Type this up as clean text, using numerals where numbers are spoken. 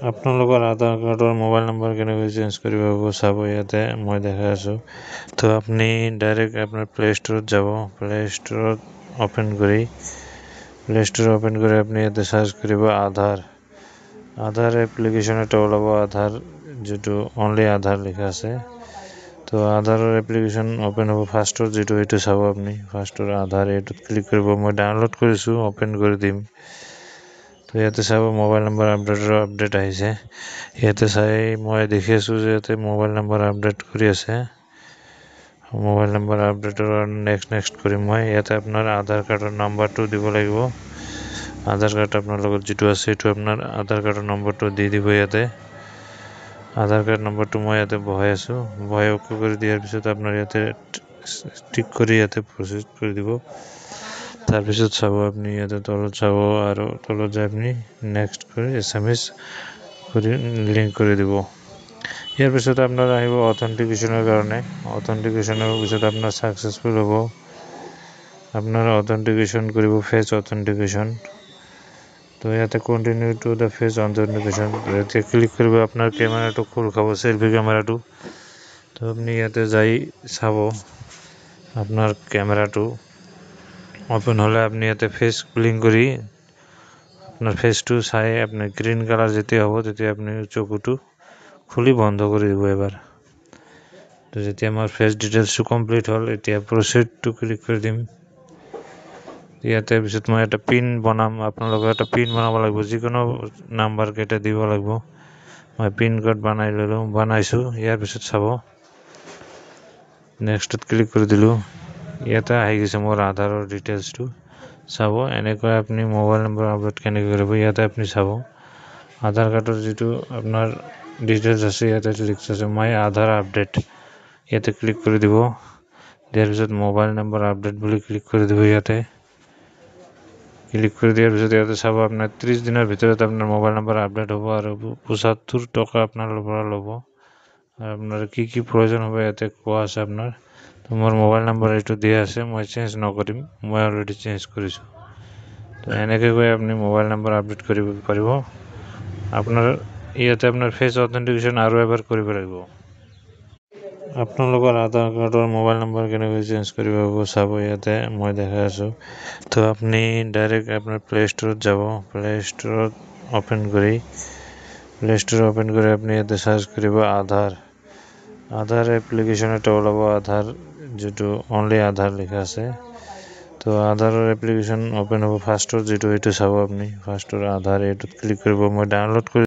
আপোনালোকৰ আধাৰ কাৰ্ডৰ mobile number কেনেকৈ চেঞ্জ কৰিব হ'ব চাব ইয়াতে মই দেখাই আছোঁ। তো আপুনি ডাইৰেক্ট আপোনাৰ প্লে ষ্টৰত যাব, প্লে ষ্টৰত অপেন কৰি আপুনি ইয়াতে চাৰ্চ কৰিব আধাৰ এপ্লিকেশ্যন এটা ওলাব, আধাৰ যিটো অনলি আধাৰ লিখা আছে। তো আধাৰৰ এপ্লিকেশ্যন অপেন হ'ব ফাৰ্ষ্টৰ যিটো এইটো চাব আপুনি ফাৰ্ষ্টৰ আধাৰ এইটোত ক্লিক কৰিব। মই ডাউনলোড কৰিছোঁ, অপেন কৰি দিম। তো ইয়াতে চাব মোবাইল নম্বৰ আপডেট আহিছে। ইয়াতে চাই মই দেখি আছোঁ যে ইয়াতে মোবাইল নম্বৰ আপডেট কৰি আছে। মোবাইল নম্বৰ আপডেটৰ নেক্সট কৰিম মই। ইয়াতে আপোনাৰ আধাৰ কাৰ্ডৰ নাম্বাৰটো দিব লাগিব। আধাৰ কাৰ্ড আপোনাৰ লগত যিটো আছে সেইটো আপোনাৰ আধাৰ কাৰ্ডৰ নম্বৰটো দি দিব ইয়াতে। আধাৰ কাৰ্ড নম্বৰটো মই ইয়াতে বহাই আছোঁ। বহাই অ'কে কৰি দিয়াৰ পিছত আপোনাৰ ইয়াতে টিক কৰি ইয়াতে প্ৰচেছ কৰি দিব। তাৰপিছত চাব আপুনি ইয়াতে তলত চাব আৰু তলত যাই আপুনি নেক্সট কৰি SMS কৰি লিংক কৰি দিব। ইয়াৰ পিছত আপোনাৰ আহিব অথেণ্টিকেশ্যনৰ কাৰণে। অথেণ্টিকেশ্যনৰ পিছত আপোনাৰ ছাকচেছফুল হ'ব। আপোনাৰ অথেণ্টিকেশ্যন কৰিব, ফেচ অথেণ্টিকেশ্যন। তো ইয়াতে continue to the face authentication ইয়াতে ক্লিক কৰিব। আপোনাৰ কেমেৰাটো খোল খাব, চেল্ফি কেমেৰাটো। তো আপুনি ইয়াতে যাই চাব আপোনাৰ কেমেৰাটো অপেন হ'লে আপুনি ইয়াতে ফেচ ব্লিংক কৰি আপোনাৰ ফেচটো চাই আপুনি গ্ৰীণ কালাৰ যেতিয়া হ'ব তেতিয়া আপুনি চকুটো খুলি বন্ধ কৰি দিব এবাৰ। তো যেতিয়া আমাৰ ফেচ ডিটেইলছটো কমপ্লিট হ'ল, এতিয়া প্ৰচিডটো ক্লিক কৰি দিম। ইয়াতে পিছত মই এটা পিন বনাম, আপোনালোকে এটা পিন বনাব লাগিব, যিকোনো নাম্বাৰকেইটা দিব লাগিব। মই পিন কোড বনাইছোঁ। ইয়াৰ পিছত চাব নেক্সটত ক্লিক কৰি দিলোঁ। ইয়াতে আহি গৈছে মোৰ আধাৰৰ ডিটেইলছটো। চাব এনেকৈ আপুনি মোবাইল নম্বৰ আপডেট কেনেকৈ কৰিব। ইয়াতে আপুনি চাব আধাৰ কাৰ্ডৰ যিটো আপোনাৰ ডিটেইলছ আছে ইয়াতে লিখা আছে মাই আধাৰ আপডেট। ইয়াতে ক্লিক কৰি দিব। দিয়াৰ পিছত মোবাইল নম্বৰ আপডেট বুলি ক্লিক কৰি দিব। ইয়াতে ক্লিক কৰি দিয়াৰ পিছত ইয়াতে চাব আপোনাৰ 30 দিনৰ ভিতৰত আপোনাৰ মোবাইল নম্বৰ আপডেট হ'ব আৰু 75 টকা আপোনাৰ পৰা ল'ব। আৰু আপোনাৰ কি প্ৰয়োজন হ'ব ইয়াতে কোৱা আছে আপোনাৰ। তো মোৰ মোবাইল নম্বৰ এইটো দিয়া আছে, মই চেঞ্জ নকৰিম, মই অলৰেডি চেঞ্জ কৰিছোঁ। তো এনেকৈ গৈ আপুনি মোবাইল নম্বৰ আপডেট কৰিব পাৰিব। আপোনাৰ ইয়াতে আপোনাৰ ফেচ অথেণ্টিকেশ্যন আৰু এবাৰ কৰিব লাগিব। আপোনালোকৰ আধাৰ কাৰ্ডৰ মোবাইল নম্বৰ কেনেকৈ চেঞ্জ কৰিব হ'ব চাব ইয়াতে মই দেখাই আছোঁ। তো আপুনি ডাইৰেক্ট আপোনাৰ প্লে ষ্টৰত যাব, প্লে ষ্টৰত অপেন কৰি আপুনি ইয়াতে চাৰ্চ কৰিব আধাৰ এপ্লিকেশ্যন এটা ওলাব, আধাৰ যিটো অনলি আধাৰ লিখা আছে। তো আধাৰৰ এপ্লিকেশ্যন অপেন হ'ব ফাৰ্ষ্টৰ যিটো এইটো চাব আপুনি ফাৰ্ষ্টৰ আধাৰ এইটোত ক্লিক কৰিব। মই ডাউনলোড কৰি